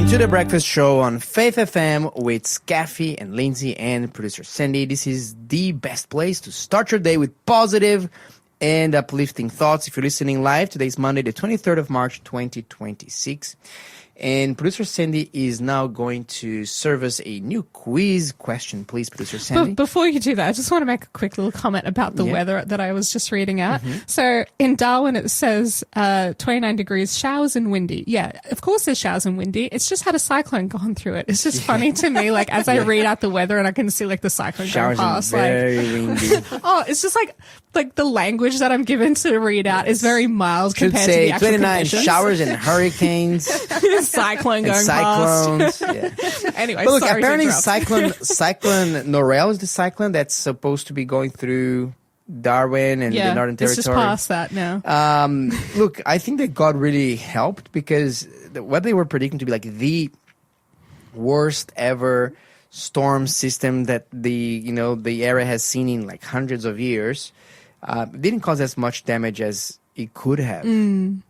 listening to The Breakfast Show on Faith FM with Skafy and Lindsay and producer Sandy. This is the best place to start your day with positive and uplifting thoughts. If you're listening live, today is Monday, the 23rd of March, 2026. And producer Sandy is now going to serve us a new quiz question. Please, producer Sandy. But before you do that, I just want to make a quick little comment about the weather that I was just reading out. So in Darwin, it says 29 degrees, showers and windy. Yeah, of course there's showers and windy. It's just had a cyclone gone through it. It's just funny to me, like as I read out the weather and I can see like the cyclone Showers going past. and very windy. Oh, it's just like the language that I'm given to read out is very mild compared to the actual 29 conditions. showers and hurricanes. Cyclone going cyclones. past. Yeah. Anyway, But look, sorry to apparently interrupt. cyclone Norel is the cyclone that's supposed to be going through Darwin and the Northern Territory. It's just past that now. Look, I think that God really helped because what they were predicting to be like the worst ever storm system that the area has seen in like hundreds of years didn't cause as much damage as it could have.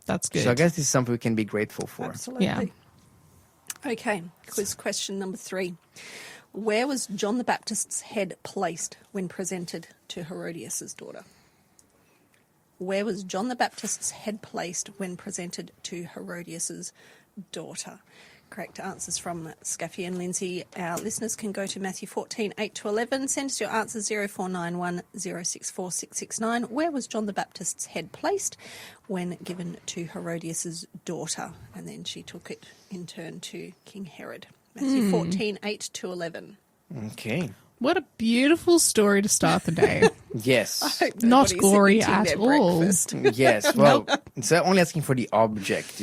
That's good. So I guess this is something we can be grateful for. Absolutely. Yeah. Okay, quiz question number 3. Where was John the Baptist's head placed when presented to Herodias' daughter? Where was John the Baptist's head placed when presented to Herodias' daughter? Correct answers from Skafy and Lindsay. Our listeners can go to Matthew 14, 8-11. Send us your answers 0491 064 669. Where was John the Baptist's head placed when given to Herodias' daughter? And then she took it in turn to King Herod. Matthew 14, 8-11. Okay. What a beautiful story to start the day. Yes. Hope Not nobody's gory eating at their all. breakfast. Yes. Well, it's only asking for the object,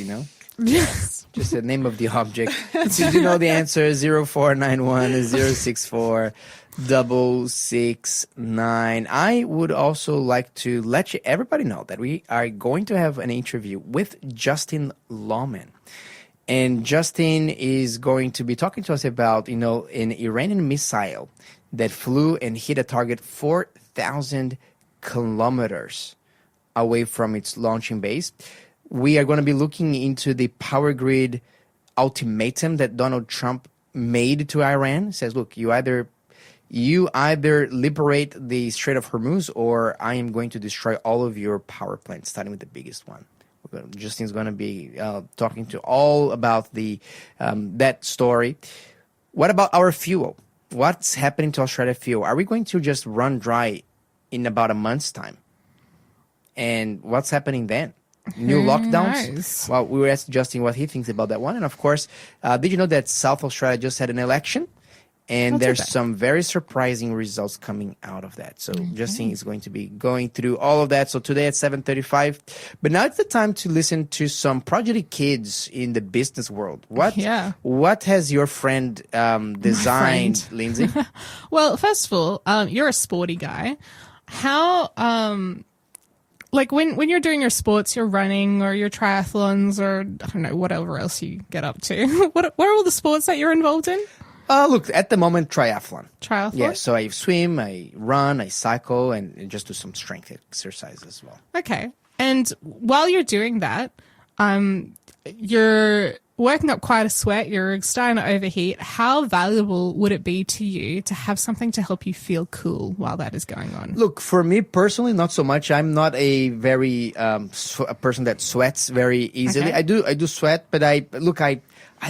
Yes. Just the name of the object. Did you know the answer? 0491 064 669. I would also like to let everybody know that we are going to have an interview with Justin Lawman. And Justin is going to be talking to us about, an Iranian missile that flew and hit a target 4,000 kilometers away from its launching base. We are going to be looking into the power grid ultimatum that Donald Trump made to Iran. It says, look, you either liberate the Strait of Hormuz or I am going to destroy all of your power plants, starting with the biggest one. Justin's going to be talking to all about that story. What about our fuel? What's happening to Australia fuel? Are we going to just run dry in about a month's time? And what's happening then? New lockdowns? Nice. Well, we were asking Justin what he thinks about that one. And of course, did you know that South Australia just had an election? And there's some very surprising results coming out of that. So Justin is going to be going through all of that. So today at 7:35. But now it's the time to listen to some prodigy kids in the business world. What has your friend designed, Lindsay? Well, first of all, you're a sporty guy. How, like when you're doing your sports, you're running or your triathlons or I don't know, whatever else you get up to. What are all the sports that you're involved in? Look, at the moment, triathlon. Triathlon? Yeah, so I swim, I run, I cycle, and just do some strength exercise as well. Okay. And while you're doing that, you're working up quite a sweat, you're starting to overheat. How valuable would it be to you to have something to help you feel cool while that is going on? Look, for me personally, not so much. I'm not a very a person that sweats very easily. Okay. I do sweat, but I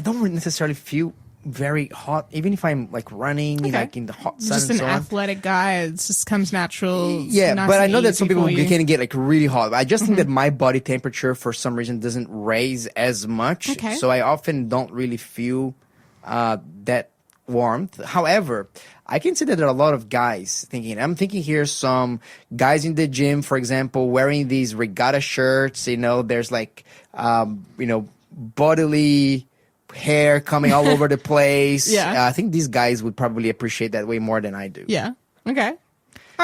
don't really necessarily feel very hot, even if I'm like running like in the hot sun. Just and an so on. athletic guy. It just comes natural. Yeah, nice but I and know that easy some people for you. can get like really hot. I just think that my body temperature for some reason doesn't raise as much. Okay. So I often don't really feel that warmth. However, I can see that there are a lot of guys I'm thinking here some guys in the gym, for example, wearing these regatta shirts, there's like, bodily hair coming all over the place. Yeah. I think these guys would probably appreciate that way more than I do. Yeah. Okay. All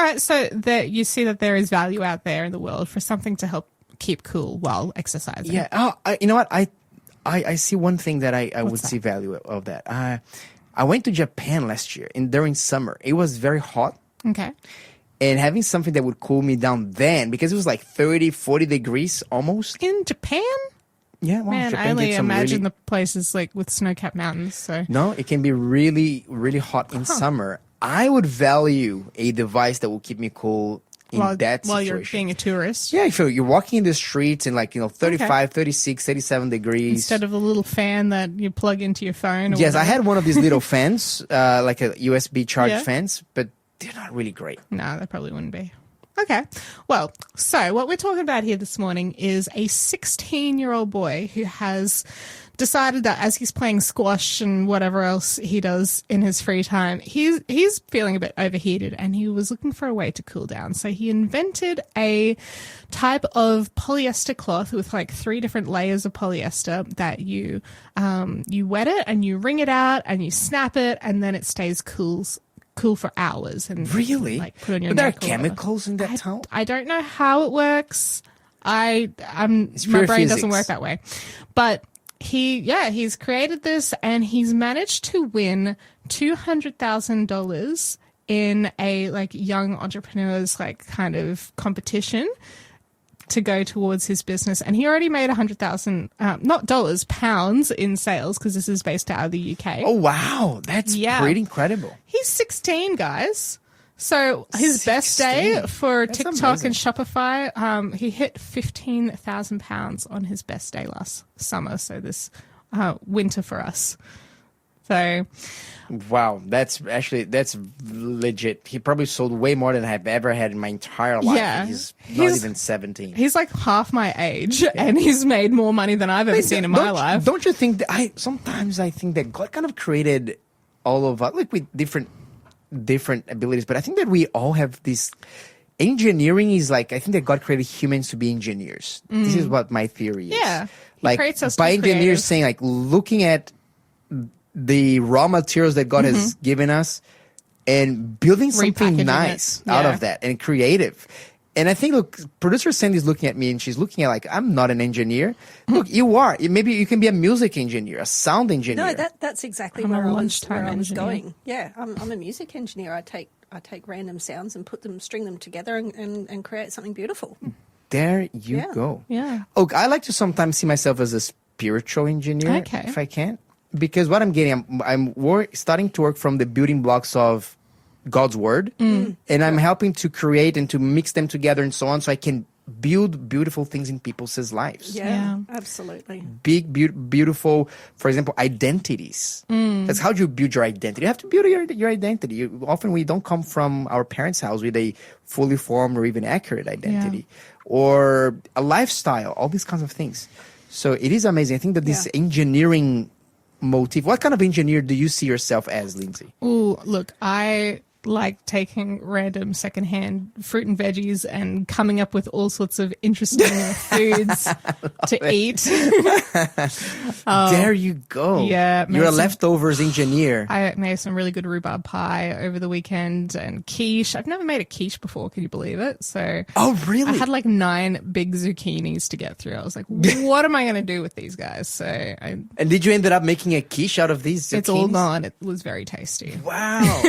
right. So you see that there is value out there in the world for something to help keep cool while exercising. Yeah. You know what? I see one thing that I would see value of that. I went to Japan last year during summer. It was very hot. Okay. And having something that would cool me down then, because it was like 30, 40 degrees almost. In Japan? Yeah, well, Man, Japan I only gets some imagine really- the places like with snow-capped mountains. So No, it can be really, really hot in summer. I would value a device that will keep me cool in that while situation. you're being a tourist, Yeah, if you're walking in the streets in 35, 36, 37 degrees. instead of a little fan that you plug into your phone. Or Yes, I whatever. had one of these little fans, like a USB charged Yeah. fans, but they're not really great. No, they probably wouldn't be. Okay. Well, so what we're talking about here this morning is a 16-year-old boy who has decided that as he's playing squash and whatever else he does in his free time, he's feeling a bit overheated and he was looking for a way to cool down. So he invented a type of polyester cloth with like 3 different layers of polyester that you wet it and you wring it out and you snap it and then it stays cool for hours. And Really? like put on your But there are neck or whatever. chemicals in that towel? I don't know how it works. My pure brain doesn't physics. work that way. But he's created this and he's managed to win $200,000 in a like young entrepreneurs like kind of competition to go towards his business. And he already made 100,000 not dollars, pounds in sales, because this is based out of the UK. Oh, wow. That's Yeah. pretty incredible. He's 16, guys. So his best day 16. for That's TikTok amazing. and Shopify, he hit £15,000 on his best day last summer. So this winter for us. So Wow, that's legit. He probably sold way more than I've ever had in my entire life. Yeah. He's not He's- even 17. he's like half my age and he's made more money than I've ever seen in my life. Don't you think that sometimes I think that God kind of created all of us like with different abilities, but I think that we all have this engineering is like I think that God created humans to be engineers. This is what my theory is. Yeah. He Like creates us to by be engineers creative. saying like looking at the raw materials that God has given us and building something Repackaging it. nice out Yeah. of that and creative. And I think, look, producer Sandy's looking at me and she's looking at like, I'm not an engineer. Look, you are. Maybe you can be a music engineer, a sound engineer. No, that's exactly I'm a where I was lunchtime engineer. going. Yeah, I'm a music engineer. I take random sounds and string them together and create something beautiful. There you Yeah. go. Yeah. Look, I like to sometimes see myself as a spiritual engineer, Okay. if I can. Because what I'm getting, I'm starting to work from the building blocks of God's word, and I'm helping to create and to mix them together and so on, so I can build beautiful things in people's lives. Yeah, absolutely. Big, beautiful, for example, identities. That's how do you build your identity. You have to build your identity. Often we don't come from our parents' house with a fully formed or even accurate identity, or a lifestyle, all these kinds of things. So it is amazing. I think that this engineering motif, what kind of engineer do you see yourself as, Lindsay? Ooh, look, I like taking random secondhand fruit and veggies and coming up with all sorts of interesting foods to eat. There you go. yeah, You're a amazing. leftovers engineer. I made some really good rhubarb pie over the weekend and quiche. I've never made a quiche before. Can you believe it? So Oh, really? I had like 9 big zucchinis to get through. I was like, what am I going to do with these guys? So And did you end up making a quiche out of these zucchinis? it's all gone. It was very tasty. Wow.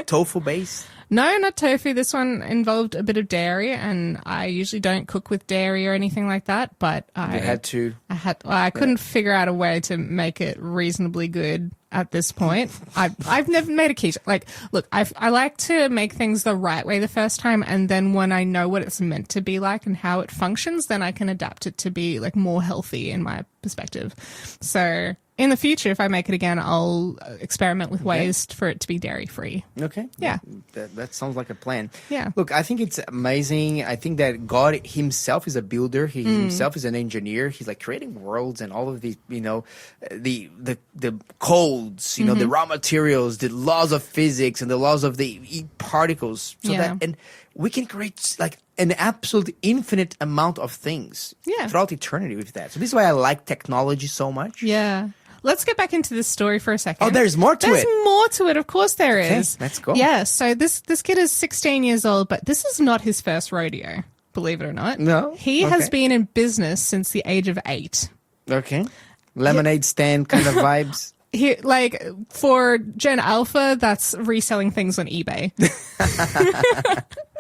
Tofu based? No, not tofu. This one involved a bit of dairy, and I usually don't cook with dairy or anything like that. But I You had to. I couldn't figure out a way to make it reasonably good at this point. I've never made a quiche. Like, look, I like to make things the right way the first time, and then when I know what it's meant to be like and how it functions, then I can adapt it to be like more healthy in my perspective. So in the future, if I make it again, I'll experiment with ways for it to be dairy free. Okay. Yeah. That sounds like a plan. Yeah. Look, I think it's amazing. I think that God himself is a builder. He himself is an engineer. He's like creating worlds and all of these, the codes, the raw materials, the laws of physics and the laws of the particles. So Yeah. and we can create like an absolute infinite amount of things throughout eternity with that. So this is why I like technology so much. Yeah. Let's get back into this story for a second. Oh, there's more to it. There's more to it. Of course there is. let's go. Yeah. So this kid is 16 years old, but this is not his first rodeo, believe it or not. No? He has Okay. been in business since the age of 8. Okay. Lemonade stand kind of vibes. He, like, for Gen Alpha, that's reselling things on eBay.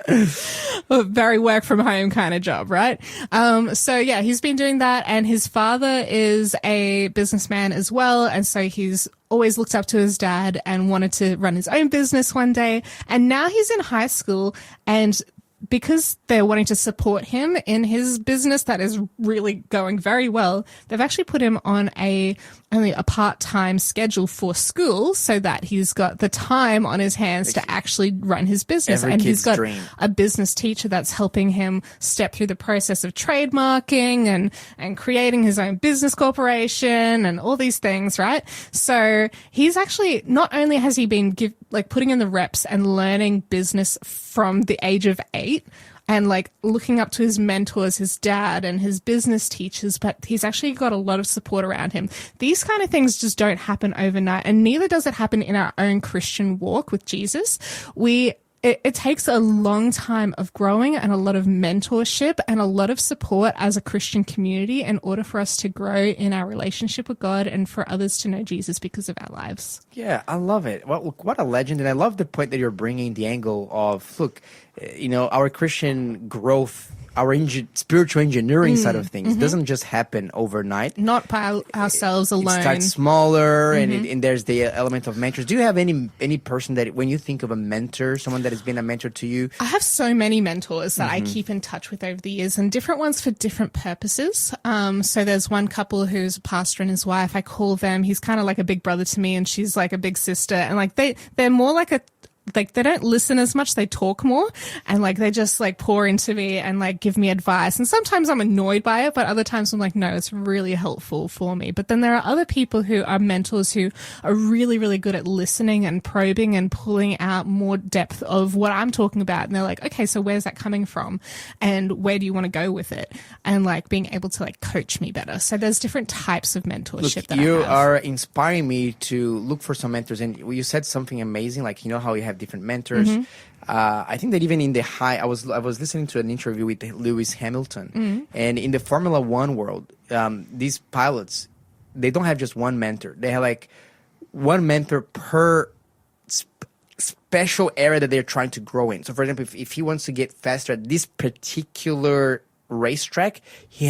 A very work from home kind of job, right? So yeah, he's been doing that, and his father is a businessman as well, and so he's always looked up to his dad and wanted to run his own business one day. And now he's in high school, and because they're wanting to support him in his business that is really going very well, they've actually put him on only a part-time schedule for school so that he's got the time on his hands to actually run his business. Every And kid's he's got dream. a business teacher that's helping him step through the process of trademarking and creating his own business corporation and all these things, right? So he's actually, not only has he been putting in the reps and learning business from the age of 8, and like looking up to his mentors, his dad and his business teachers, but he's actually got a lot of support around him. These kind of things just don't happen overnight, and neither does it happen in our own Christian walk with Jesus. It takes a long time of growing and a lot of mentorship and a lot of support as a Christian community in order for us to grow in our relationship with God and for others to know Jesus because of our lives. Yeah, I love it. What a legend. And I love the point that you're bringing the angle of, look, our Christian growth, our spiritual engineering side of things doesn't just happen overnight. Not by ourselves alone. It starts smaller, and there's the element of mentors. Do you have any person that, when you think of a mentor, someone that has been a mentor to you? I have so many mentors that I keep in touch with over the years, and different ones for different purposes. So there's one couple who's a pastor and his wife. I call them, he's kind of like a big brother to me, and she's like a big sister. And like they're more like they don't listen as much, they talk more, and like they just like pour into me and like give me advice. And sometimes I'm annoyed by it, but other times I'm like, no, it's really helpful for me. But then there are other people who are mentors who are really, really good at listening and probing and pulling out more depth of what I'm talking about. And they're like, okay, so where's that coming from? And where do you want to go with it? And like being able to like coach me better. So there's different types of mentorship that I have. You are inspiring me to look for some mentors. And you said something amazing, like, how you have different mentors. I think that even in the I was listening to an interview with Lewis Hamilton, and in the Formula One world, these pilots, they don't have just one mentor. They have like one mentor per special area that they're trying to grow in. So, for example, if he wants to get faster at this particular racetrack, he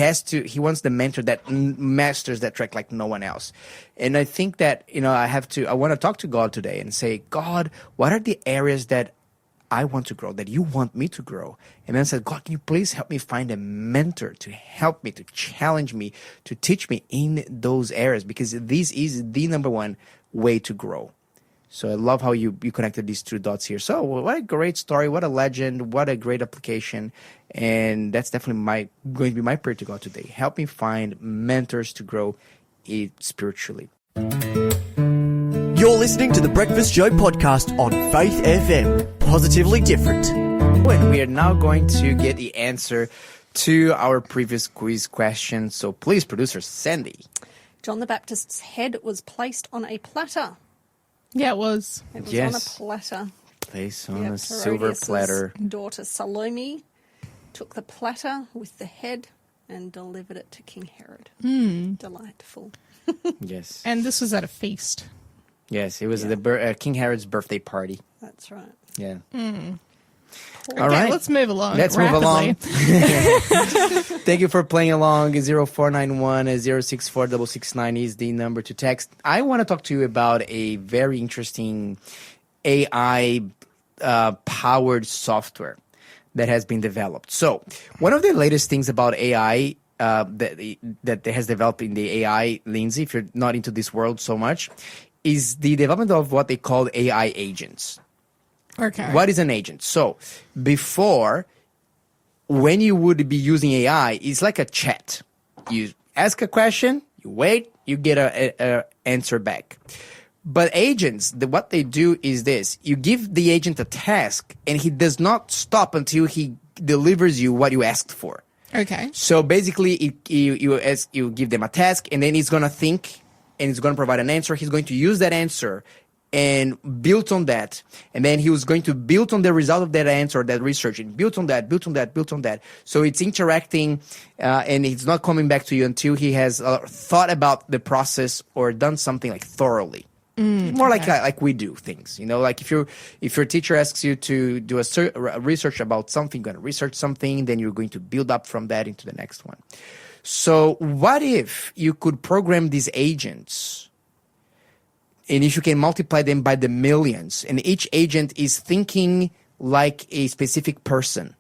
wants the mentor that masters that track like no one else. And I think that I want to talk to God today and say, God, what are the areas that I want to grow, that you want me to grow? And then I said, God, can you please help me find a mentor to help me, to challenge me, to teach me in those areas, because this is the number one way to grow. So I love how you connected these two dots here. So what a great story. What a legend. What a great application. And that's definitely going to be my prayer to God today. Help me find mentors to grow spiritually. You're listening to the Breakfast Show podcast on Faith FM. Positively different. And we are now going to get the answer to our previous quiz question. So please, producer Sandy. John the Baptist's head was placed on a platter. Yeah, it was. It was Yes. on a platter. Placed on a Yep, silver Herodias' platter. daughter Salome took the platter with the head and delivered it to King Herod. Delightful. Yes. And this was at a feast. Yes, it was King Herod's birthday party. That's right. Yeah. Okay, All right. let's move along. Let's rapidly. move along. Thank you for playing along. 0491 064 669 is the number to text. I want to talk to you about a very interesting AI powered software that has been developed. So one of the latest things about AI that has developed in the AI, Lindsay, if you're not into this world so much, is the development of what they call AI agents. Okay. What is an agent? So before, when you would be using AI, it's like a chat. You ask a question, you wait, you get a answer back. But agents, what they do is this. You give the agent a task, and he does not stop until he delivers you what you asked for. Okay. So basically, you give them a task, and then he's going to think, and he's going to provide an answer. He's going to use that answer and build on that. And then he was going to build on the result of that answer, that research, and build on that, build on that, build on that. So it's interacting, and it's not coming back to you until he has thought about the process or done something like thoroughly. More like we do things, like if your teacher asks you to do a research about something, you're going to research something, then you're going to build up from that into the next one. So what if you could program these agents, and if you can multiply them by the millions, and each agent is thinking like a specific person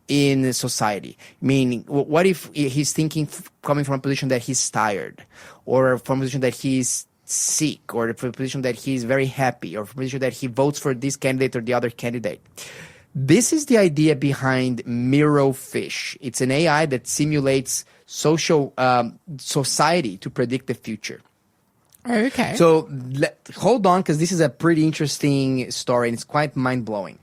in society? Meaning, what if he's thinking coming from a position that he's tired, or from a position that he's sick, or from a position that he's very happy, or from a position that he votes for this candidate or the other candidate? This is the idea behind Mirrorfish. It's an AI that simulates social society to predict the future. Okay. So hold on, because this is a pretty interesting story, and it's quite mind blowing.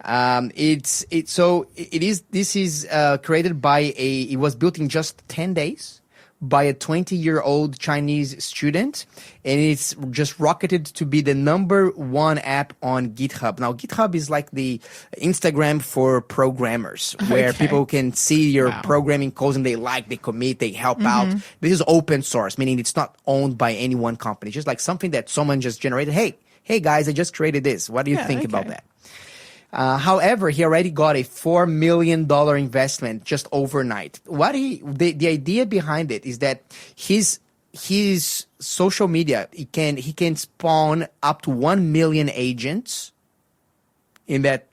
This is created by it was built in just 10 days by a 20-year-old Chinese student, and it's just rocketed to be the #1 app on GitHub. Now, GitHub is like the Instagram for programmers, where people can see your programming codes and they commit, they help out. This is open source, meaning it's not owned by any one company. It's just like something that someone just generated. Hey guys, I just created this. What do you think about that? However, he already got a $4 million investment just overnight. The idea behind it is that his social media, he can spawn up to 1 million agents in that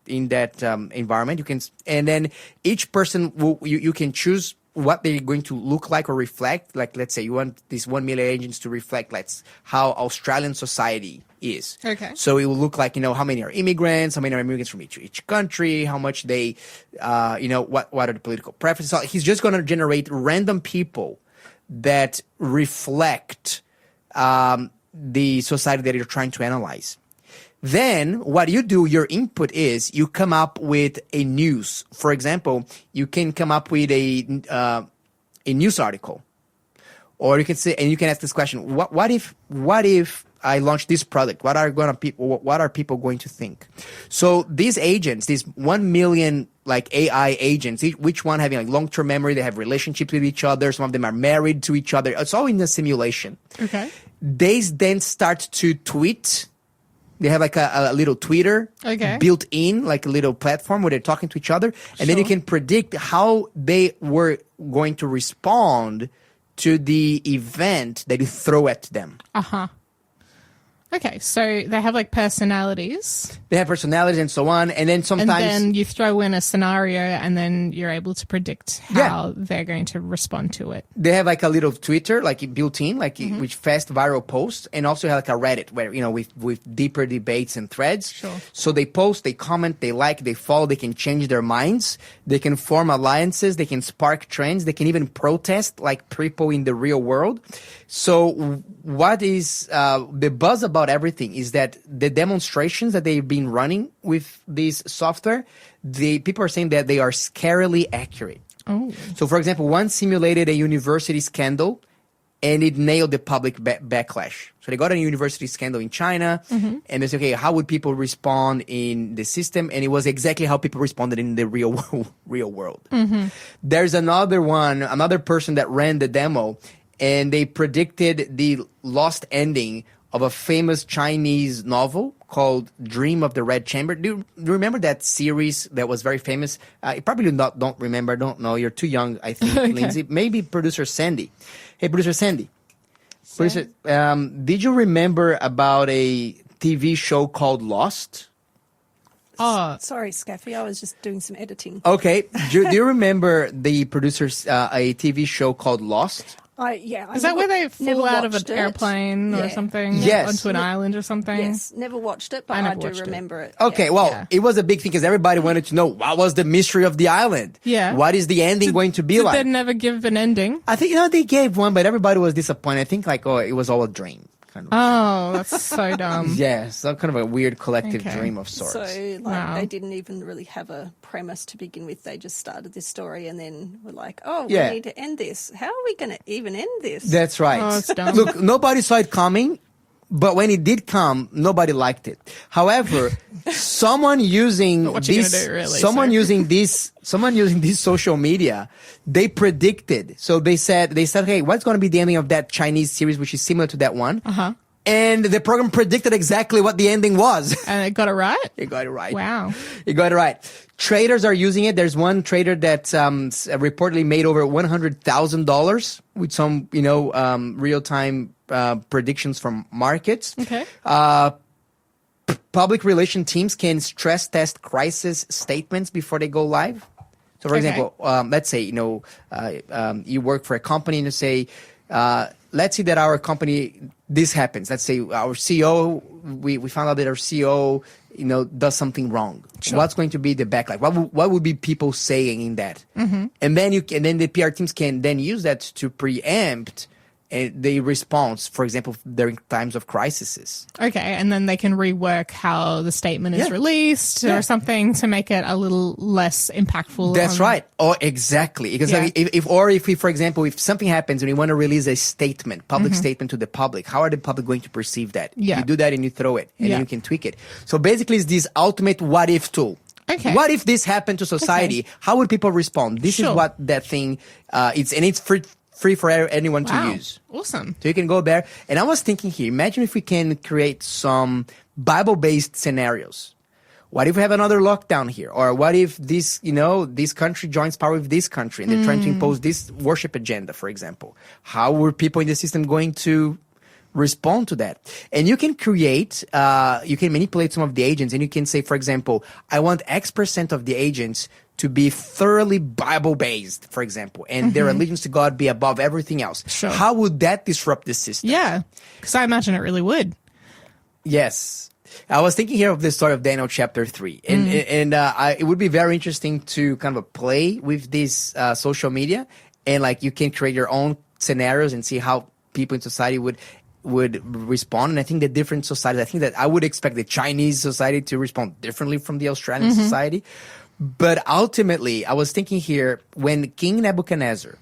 environment. And then each person you can choose what they're going to look like or reflect. Like, let's say you want these 1 million agents to reflect how Australian society is. Okay. So it will look like, how many are immigrants, how many are immigrants from each country, how much they, what are the political preferences. So he's just going to generate random people that reflect the society that you're trying to analyze. Then what you do, your input is you come up with a news. For example, you can come up with a news article, or you can say, and you can ask this question: What if I launch this product? What are people going to think? So these agents, these 1 million AI agents, which one having long-term memory, they have relationships with each other. Some of them are married to each other. It's all in a simulation. Okay. They then start to tweet. They have a little Twitter built in, like a little platform where they're talking to each other. And then you can predict how they were going to respond to the event that you throw at them. Uh-huh. Okay, so they have personalities. They have personalities and so on. And then sometimes... And then you throw in a scenario and then you're able to predict how they're going to respond to it. They have a little Twitter, built in, with fast viral posts. And also have a Reddit where, with deeper debates and threads. Sure. So they post, they comment, they they follow, they can change their minds. They can form alliances. They can spark trends. They can even protest like people in the real world. So what is the buzz about everything is that the demonstrations that they've been running with this software, people are saying that they are scarily accurate. Oh. So, for example, one simulated a university scandal, and it nailed the public backlash. So they got a university scandal in China, and they said, okay, how would people respond in the system? And it was exactly how people responded in the real world. There's another person that ran the demo, and they predicted the lost ending of a famous Chinese novel called Dream of the Red Chamber. Do you remember that series that was very famous? You probably don't remember, don't know. You're too young, I think, Lindsay. Maybe producer Sandy. Hey, producer Sandy. Producer, did you remember about a TV show called Lost? Oh, Sorry, Skafy, I was just doing some editing. Okay. Do you remember the producers, a TV show called Lost? Is that where they fall out of an airplane or something? Yes. Onto an island or something? Yes, never watched it, but I do remember it. Okay, it was a big thing because everybody wanted to know what was the mystery of the island. Yeah. What is the ending going to be like? Did they never give an ending? I think, they gave one, but everybody was disappointed. I think it was all a dream. Kind of. Oh, that's so dumb. Yeah, some kind of a weird collective dream of sorts. So, they didn't even really have a premise to begin with. They just started this story and then were like, we need to end this. How are we going to even end this? That's right. Oh, it's dumb. Look, nobody saw it coming, but when it did come, nobody liked it. However, someone using this social media, they predicted. So they said, hey, what's going to be the ending of that Chinese series, which is similar to that one? And the program predicted exactly what the ending was. And it got it right? It got it right. Wow. It got it right. Traders are using it. There's one trader that reportedly made over $100,000 with some, real-time predictions from markets. Okay. Public relation teams can stress test crisis statements before they go live. So, for example, let's say, you work for a company and you say, let's say that our company, this happens. Let's say our CEO, we found out that our CEO, does something wrong. Sure. What's going to be the backlash? What would be people saying in that? Mm-hmm. And then the PR teams can then use that to preempt the response, for example, during times of crises. Okay, and then they can rework how the statement is released or something to make it a little less impactful. That's right. Oh, exactly. Because if, for example, if something happens and you want to release a statement, public statement to the public, how are the public going to perceive that? Yeah. You do that and you throw it, and then you can tweak it. So basically, it's this ultimate what-if tool. Okay. What if this happened to society? Okay. How would people respond? This is what that thing is, and it's free for anyone to use. Awesome. So you can go there. And I was thinking here, imagine if we can create some Bible-based scenarios. What if we have another lockdown here? Or what if this country joins power with this country and they're trying to impose this worship agenda, for example? How were people in the system going to respond to that? And you can create, you can manipulate some of the agents, and you can say, for example, I want X% of the agents to be thoroughly Bible-based, for example, and their allegiance to God be above everything else. Sure. How would that disrupt the system? Yeah, because I imagine it really would. Yes. I was thinking here of the story of Daniel chapter 3. And it would be very interesting to kind of play with this social media, and like you can create your own scenarios and see how people in society would respond. And I think that different societies, I think that I would expect the Chinese society to respond differently from the Australian society. But ultimately, I was thinking here, when King Nebuchadnezzar,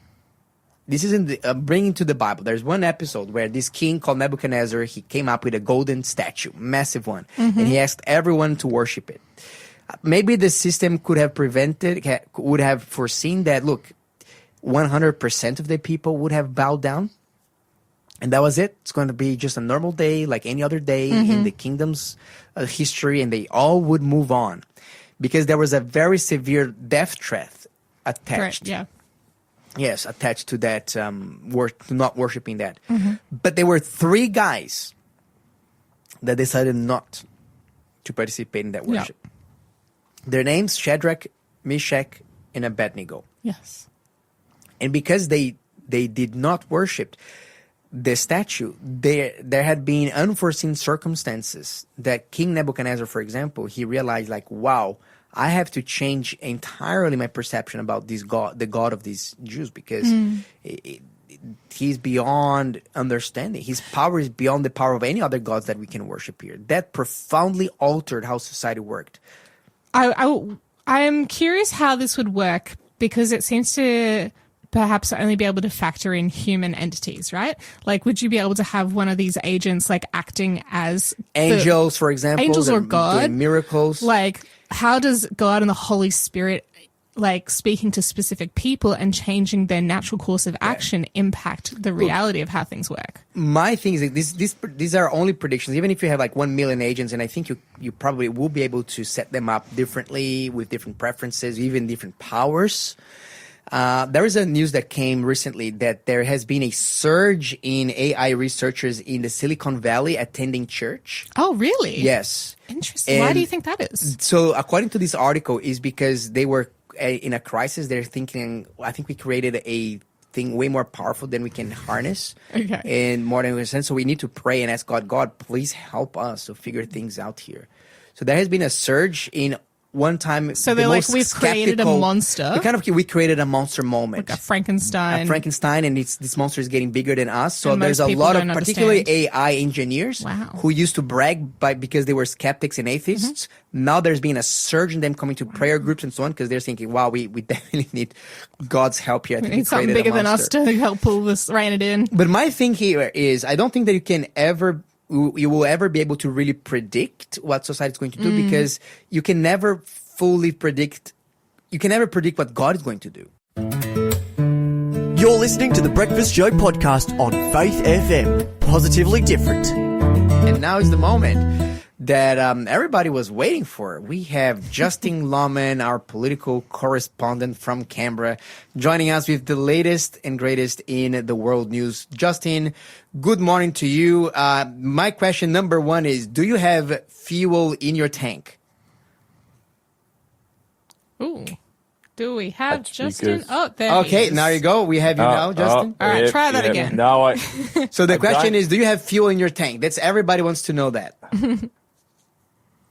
this is in the bringing to the Bible, there's one episode where this king called Nebuchadnezzar, he came up with a golden statue, massive one, and he asked everyone to worship it. Maybe the system would have foreseen that, look, 100% of the people would have bowed down. And that was it. It's going to be just a normal day like any other day in the kingdom's history, and they all would move on. Because there was a very severe death threat attached. Correct, yeah. Yes, attached to that, to not worshiping that. But there were 3 guys that decided not to participate in that worship. Yeah. Their names, Shadrach, Meshach, and Abednego. Yes. And because they did not worship the statue, there had been unforeseen circumstances that King Nebuchadnezzar, for example, he realized like, wow, I have to change entirely my perception about this God, the God of these Jews, because he's beyond understanding. His power is beyond the power of any other gods that we can worship here. That profoundly altered how society worked. I'm curious how this would work, because it seems to perhaps only be able to factor in human entities, right? Like, would you be able to have one of these agents like acting as angels, for example, angels or God, doing miracles? Like, how does God and the Holy Spirit, like speaking to specific people and changing their natural course of action, impact the reality of how things work? My thing is that these are only predictions. Even if you have like 1 million agents, and I think you probably will be able to set them up differently with different preferences, even different powers. There is a news that came recently that there has been a surge in AI researchers in the Silicon Valley attending church. Oh, really? Yes. Interesting. And why do you think that is? So according to this article, is because they were in a crisis. They're thinking, I think we created a thing way more powerful than we can harness. Okay. And more than we can. So we need to pray and ask God, please help us to figure things out here. So there has been a surge in one time. So they're like, we've created a monster. We created a monster moment. Like a Frankenstein. And this monster is getting bigger than us. So And there's most a people lot of don't particularly understand. AI engineers Wow. who used to brag because they were skeptics and atheists. Now there's been a surge in them coming to prayer groups and so on, because they're thinking, wow, we definitely need God's help here. I think We need something created a bigger than us monster. to help pull this, rein it in. But my thing here is, I don't think that you will ever be able to really predict what society is going to do, because you can never fully predict. You can never predict what God is going to do. You're listening to the Breakfast Show podcast on Faith FM. Positively different. And now is the moment that everybody was waiting for. We have Justin Lawman, our political correspondent from Canberra, joining us with the latest and greatest in the world news. Justin, good morning to you. My question number one is, do you have fuel in your tank? Ooh. Do we have That's Justin? because- Oh, there Okay, he is. now you go. We have you now, Justin. All right, try that again. No, So the question don't- is, do you have fuel in your tank? That's everybody wants to know that.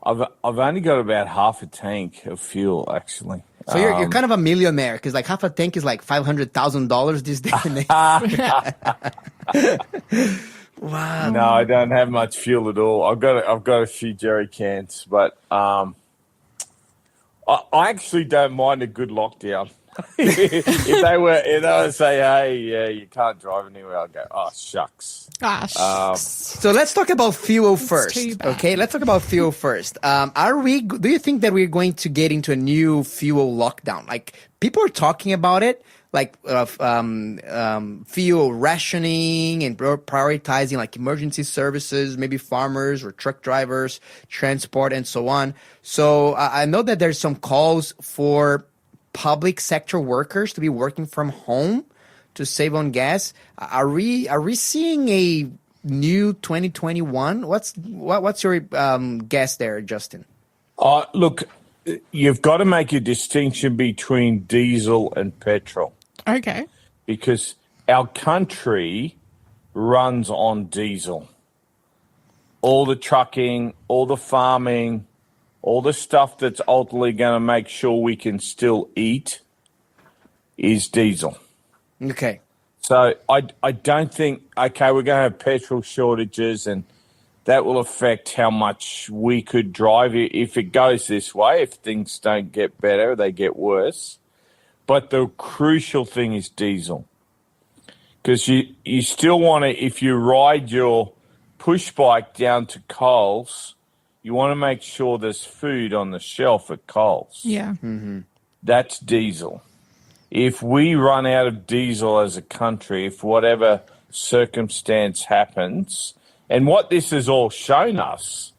I've only got about half a tank of fuel, actually. So you're kind of a millionaire because like half a tank is like $500,000 this day and age. Wow. No, I don't have much fuel at all. I've got a few jerry cans, but I actually don't mind a good lockdown. if they were say, hey, yeah, you can't drive anywhere, I'll go, oh shucks. Ah, shucks. So let's talk about fuel first. too bad. Okay, let's talk about fuel first. Do you think that we're going to get into a new fuel lockdown? Like people are talking about it, like fuel rationing and prioritizing like emergency services, maybe farmers or truck drivers, transport and so on. So I know that there's some calls for public sector workers to be working from home to save on gas. Are we seeing a new 2021? What's your guess there, Justin? Look, you've got to make a distinction between diesel and petrol. Okay. Because our country runs on diesel. All the trucking, all the farming, all the stuff that's ultimately going to make sure we can still eat is diesel. Okay. So I don't think, okay, we're going to have petrol shortages and that will affect how much we could drive if it goes this way. If things don't get better, they get worse. But the crucial thing is diesel. Because you still want to, if you ride your push bike down to Coles, you want to make sure there's food on the shelf at Coles. Yeah. Mm-hmm. That's diesel. If we run out of diesel as a country, if whatever circumstance happens, and what this has all shown us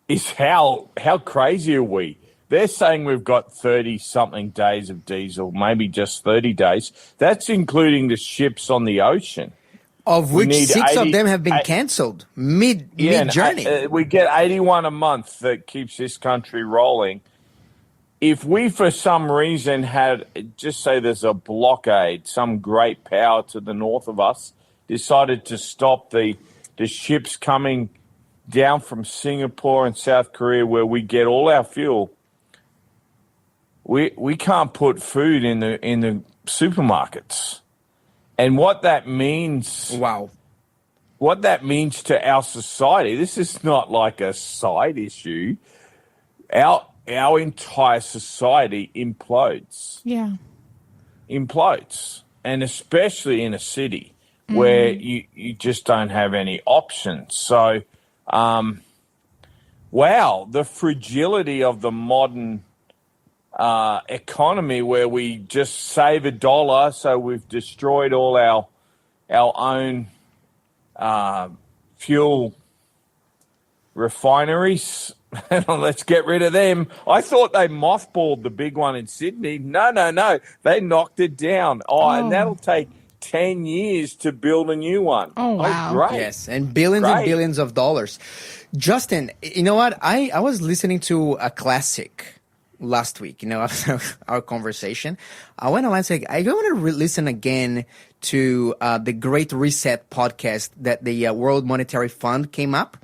is how crazy are we? They're saying we've got 30-something days of diesel, maybe just 30 days. That's including the ships on the ocean. Of We which need 6 of 80 them have been cancelled mid-journey. We get 81 a month that keeps this country rolling. If we, for some reason, had, just say there's a blockade, some great power to the north of us decided to stop the ships coming down from Singapore and South Korea where we get all our fuel, we can't put food in the supermarkets. And what that means... Wow. What that means to our society, this is not like a side issue. Our entire society implodes. Yeah. Implodes. And especially in a city where you just don't have any options. So, wow, the fragility of the modern economy where we just save $1, so we've destroyed all our own fuel refineries. Let's get rid of them. I thought they mothballed the big one in Sydney. No. They knocked it down. And that'll take 10 years to build a new one. Oh, wow. Great. Yes, and billions and billions of dollars. Justin, you know what? I was listening to a classic last week, after our conversation. I went online and said, I want to listen again to the Great Reset podcast that the World Monetary Fund came up.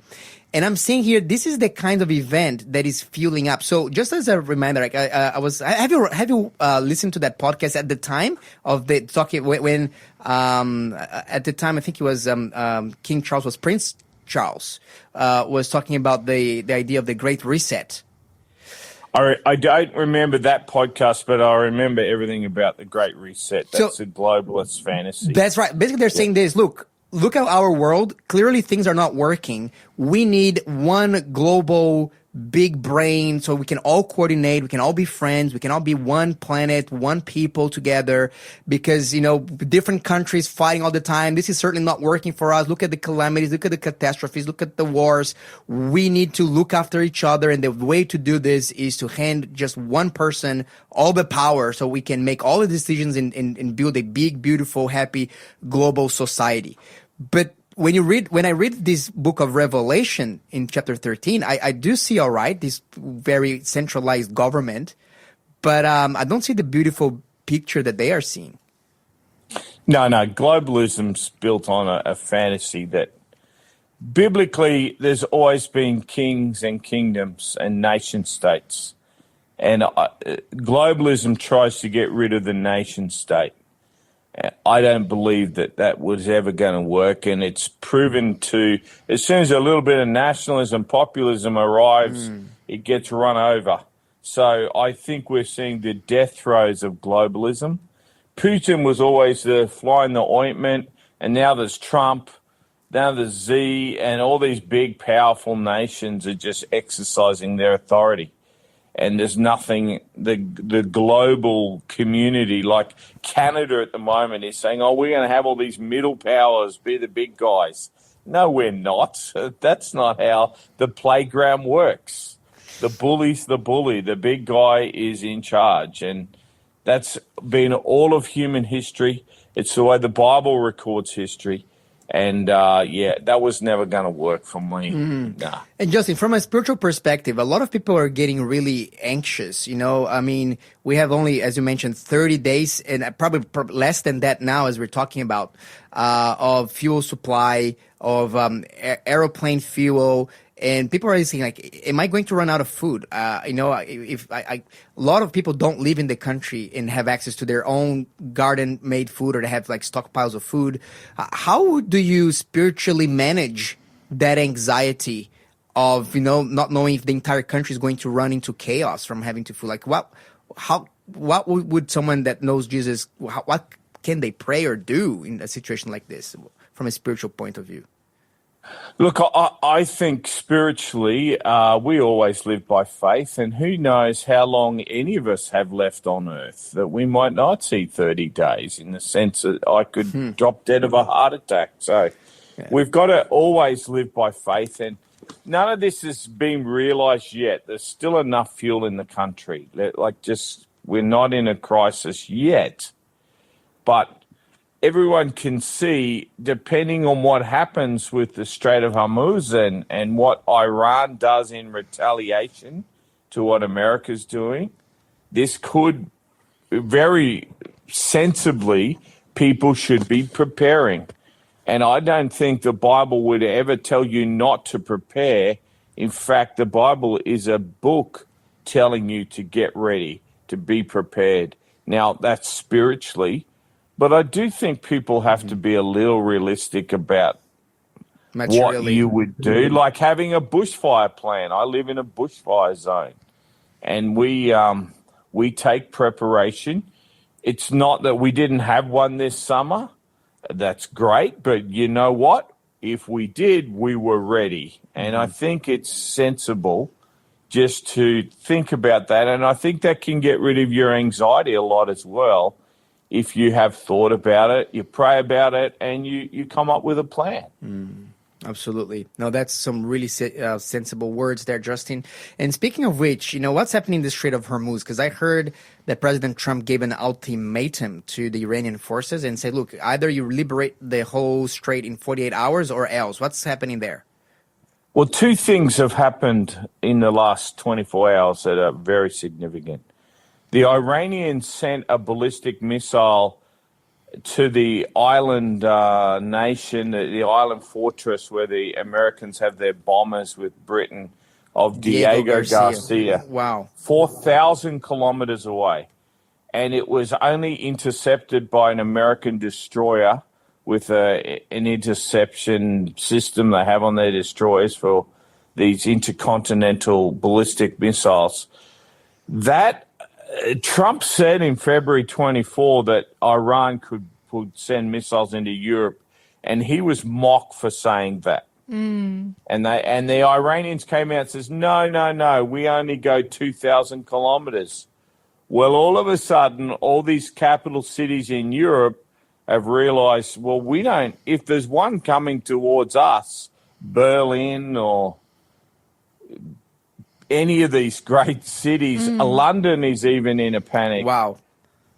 And I'm seeing here, this is the kind of event that is fueling up. So just as a reminder, like have you listened to that podcast at the time of the talking when at the time I think it was King Charles was Prince Charles was talking about the idea of the Great Reset. I don't remember that podcast, but I remember everything about the Great Reset. That's a globalist fantasy. That's right. Basically, they're saying this, look at our world. Clearly, things are not working. We need one global big brain so we can all coordinate, we can all be friends, we can all be one planet, one people together, because, different countries fighting all the time. This is certainly not working for us. Look at the calamities, look at the catastrophes, look at the wars. We need to look after each other, and the way to do this is to hand just one person all the power so we can make all the decisions and build a big, beautiful, happy global society. But when I read this book of Revelation in chapter 13, I do see, all right, this very centralized government, but I don't see the beautiful picture that they are seeing. No, globalism's built on a fantasy that biblically there's always been kings and kingdoms and nation states. And globalism tries to get rid of the nation state. I don't believe that was ever going to work, and it's proven to, as soon as a little bit of nationalism, populism arrives, it gets run over. So I think we're seeing the death throes of globalism. Putin was always the fly in the ointment, and now there's Trump, now there's Z, and all these big, powerful nations are just exercising their authority. And there's nothing, the global community, like Canada at the moment, is saying, oh, we're going to have all these middle powers be the big guys. No, we're not. That's not how the playground works. The bully's the bully. The big guy is in charge. And that's been all of human history. It's the way the Bible records history. And, that was never going to work for me. Nah. And Justin, from a spiritual perspective, a lot of people are getting really anxious. We have only, as you mentioned, 30 days, and probably less than that now, as we're talking about, of fuel supply, of aeroplane fuel. And people are saying, like, am I going to run out of food? If a lot of people don't live in the country and have access to their own garden-made food, or they have like stockpiles of food. How do you spiritually manage that anxiety of, not knowing if the entire country is going to run into chaos from having to food? Like, what would someone that knows Jesus, what can they pray or do in a situation like this from a spiritual point of view? Look, I think spiritually we always live by faith, and who knows how long any of us have left on earth, that we might not see 30 days, in the sense that I could drop dead of a heart attack. So we've got to always live by faith, and none of this has been realised yet. There's still enough fuel in the country. We're not in a crisis yet, but everyone can see, depending on what happens with the Strait of Hormuz and what Iran does in retaliation to what America's doing, this could very sensibly, people should be preparing. And I don't think the Bible would ever tell you not to prepare. In fact, the Bible is a book telling you to get ready, to be prepared. Now, that's spiritually. But I do think people have to be a little realistic about what you would do, like having a bushfire plan. I live in a bushfire zone, and we take preparation. It's not that we didn't have one this summer. That's great, but you know what? If we did, we were ready. And I think it's sensible just to think about that, and I think that can get rid of your anxiety a lot as well. If you have thought about it, you pray about it, and you come up with a plan. Absolutely. No, that's some really sensible words there, Justin. And speaking of which, what's happening in the Strait of Hormuz? Because I heard that President Trump gave an ultimatum to the Iranian forces and said, look, either you liberate the whole strait in 48 hours or else. What's happening there? Well, two things have happened in the last 24 hours that are very significant. The Iranians sent a ballistic missile to the island nation, the island fortress where the Americans have their bombers with Britain, of Diego Garcia. Wow. 4,000 kilometers away. And it was only intercepted by an American destroyer with an interception system they have on their destroyers for these intercontinental ballistic missiles. That Trump said in February 24 that Iran could send missiles into Europe, and he was mocked for saying that. And the Iranians came out and says, no, we only go 2,000 kilometres. Well, all of a sudden, all these capital cities in Europe have realised, well, we don't, if there's one coming towards us, Berlin or any of these great cities, London is even in a panic. Wow.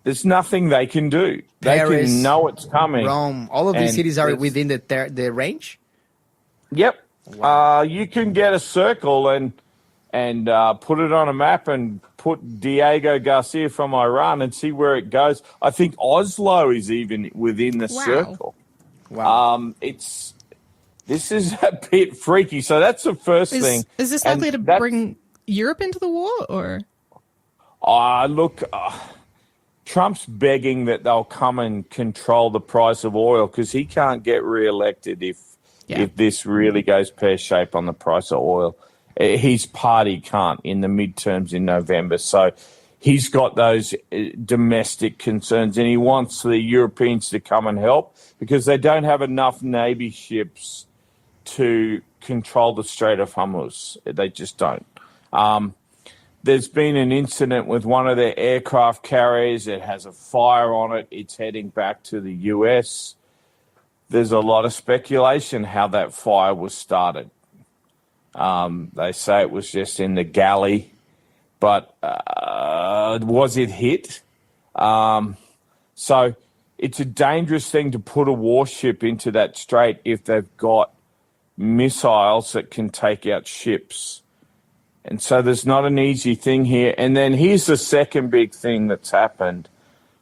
There's nothing they can do. Paris, they can know it's coming. Rome, all of these cities are within the range? Yep. Wow. You can get a circle and put it on a map and put Diego Garcia from Iran and see where it goes. I think Oslo is even within the circle. Wow. This is a bit freaky. So that's the first thing. Is this likely to bring Europe into the war, or? Look, Trump's begging that they'll come and control the price of oil because he can't get re-elected if this really goes pear-shaped on the price of oil. His party can't in the midterms in November. So he's got those domestic concerns, and he wants the Europeans to come and help because they don't have enough Navy ships to control the Strait of Hormuz. They just don't. There's been an incident with one of their aircraft carriers. It has a fire on it. It's heading back to the US. There's a lot of speculation how that fire was started. They say it was just in the galley, but was it hit? So it's a dangerous thing to put a warship into that strait if they've got missiles that can take out ships. And so there's not an easy thing here. And then here's the second big thing that's happened.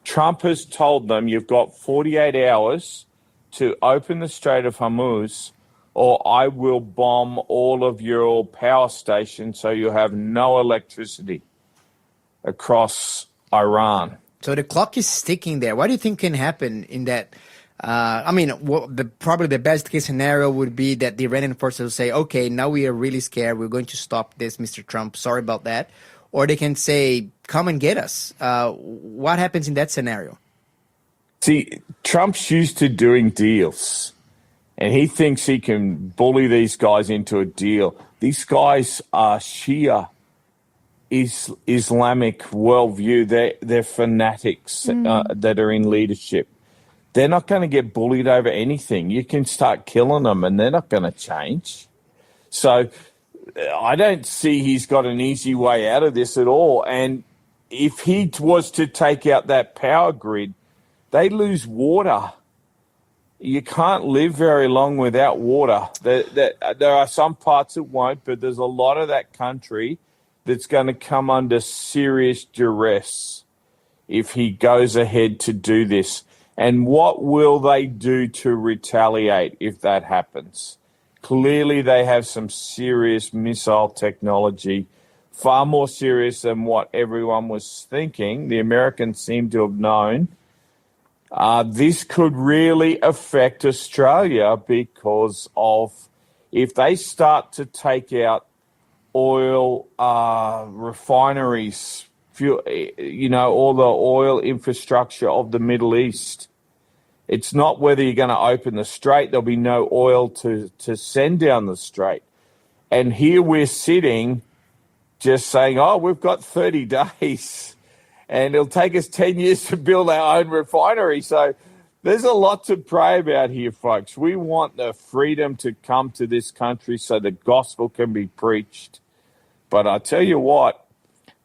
Trump has told them you've got 48 hours to open the Strait of Hormuz or I will bomb all of your power stations so you have no electricity across Iran. So the clock is ticking there. What do you think can happen in that? Probably the best case scenario would be that the Iranian forces will say, okay, now we are really scared. We're going to stop this, Mr. Trump. Sorry about that. Or they can say, come and get us. What happens in that scenario? See, Trump's used to doing deals, and he thinks he can bully these guys into a deal. These guys are Shia Islamic worldview. They're fanatics that are in leadership. They're not going to get bullied over anything. You can start killing them, and they're not going to change. So I don't see he's got an easy way out of this at all. And if he was to take out that power grid, they lose water. You can't live very long without water. There are some parts it won't, but there's a lot of that country that's going to come under serious duress if he goes ahead to do this. And what will they do to retaliate if that happens? Clearly, they have some serious missile technology, far more serious than what everyone was thinking. The Americans seem to have known. This could really affect Australia because of if they start to take out oil refineries, all the oil infrastructure of the Middle East. It's not whether you're going to open the strait. There'll be no oil to send down the strait. And here we're sitting just saying, we've got 30 days and it'll take us 10 years to build our own refinery. So there's a lot to pray about here, folks. We want the freedom to come to this country so the gospel can be preached. But I tell you what,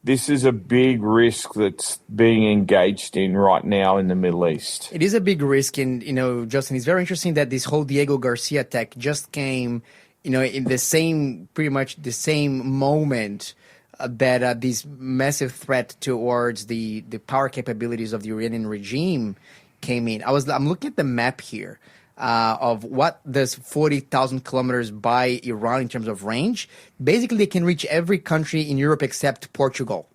this is a big risk that's being engaged in right now in the Middle East. It is a big risk. And, Justin, it's very interesting that this whole Diego Garcia attack just came, in pretty much the same moment that this massive threat towards the power capabilities of the Iranian regime came in. I'm looking at the map here. Of what does 40,000 kilometers by Iran in terms of range. Basically, they can reach every country in Europe except Portugal.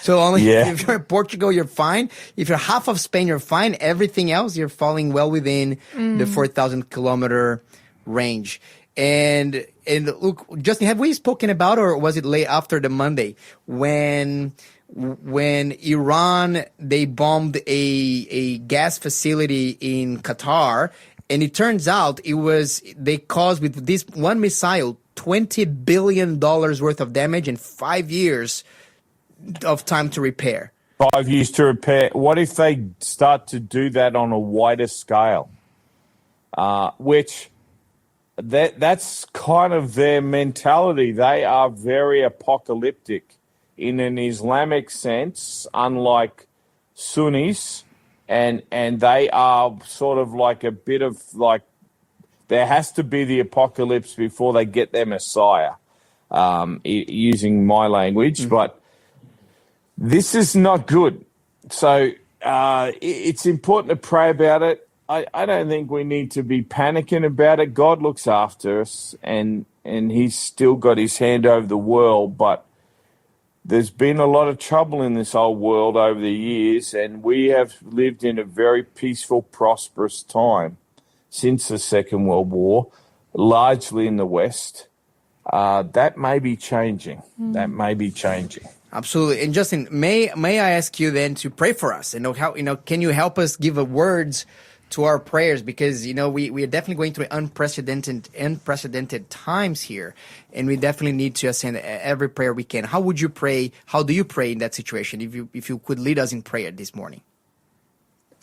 So only if you're in Portugal, you're fine. If you're half of Spain, you're fine. Everything else, you're falling well within the 4,000 kilometer range. And look, Justin, have we spoken about, or was it late after the Monday when Iran, they bombed a gas facility in Qatar, And it turns out they caused with this one missile $20 billion worth of damage in 5 years of time to repair. 5 years to repair. What if they start to do that on a wider scale? That's kind of their mentality. They are very apocalyptic in an Islamic sense, unlike Sunnis, and they are sort of like a bit of like, there has to be the apocalypse before they get their Messiah, using my language, but this is not good. So it's important to pray about it. I don't think we need to be panicking about it. God looks after us, and he's still got his hand over the world, but there's been a lot of trouble in this old world over the years, and we have lived in a very peaceful, prosperous time since the Second World War, largely in the West. That may be changing. That may be changing. Absolutely. And Justin, may I ask you then to pray for us? Can you help us give words to our prayers, because we are definitely going through unprecedented times here, and we definitely need to send every prayer we can. How would you pray? How do you pray in that situation? If you could lead us in prayer this morning.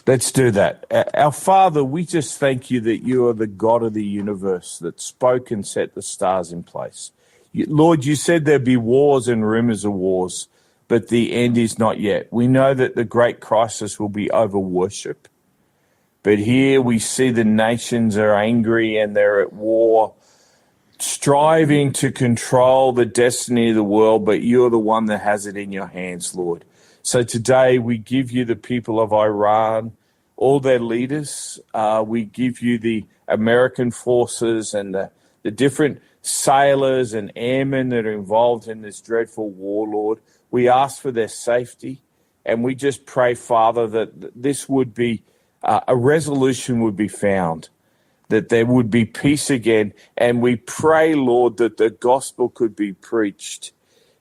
Let's do that. Our Father, we just thank you that you are the God of the universe that spoke and set the stars in place. Lord, you said there'd be wars and rumors of wars, but the end is not yet. We know that the great crisis will be over worship. But here we see the nations are angry and they're at war, striving to control the destiny of the world, but you're the one that has it in your hands, Lord. So today we give you the people of Iran, all their leaders. We give you the American forces and the different sailors and airmen that are involved in this dreadful war, Lord. We ask for their safety, and we just pray, Father, that this would be a resolution would be found, that there would be peace again. And we pray, Lord, that the gospel could be preached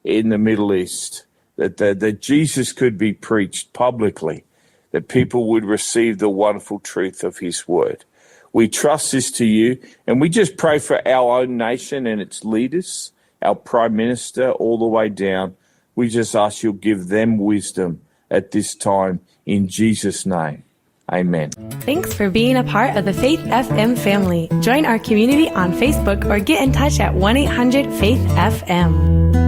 in the Middle East, that Jesus could be preached publicly, that people would receive the wonderful truth of his word. We trust this to you, and we just pray for our own nation and its leaders, our Prime Minister, all the way down. We just ask you'll give them wisdom at this time, in Jesus' name. Amen. Thanks for being a part of the Faith FM family. Join our community on Facebook or get in touch at 1-800-FAITH-FM.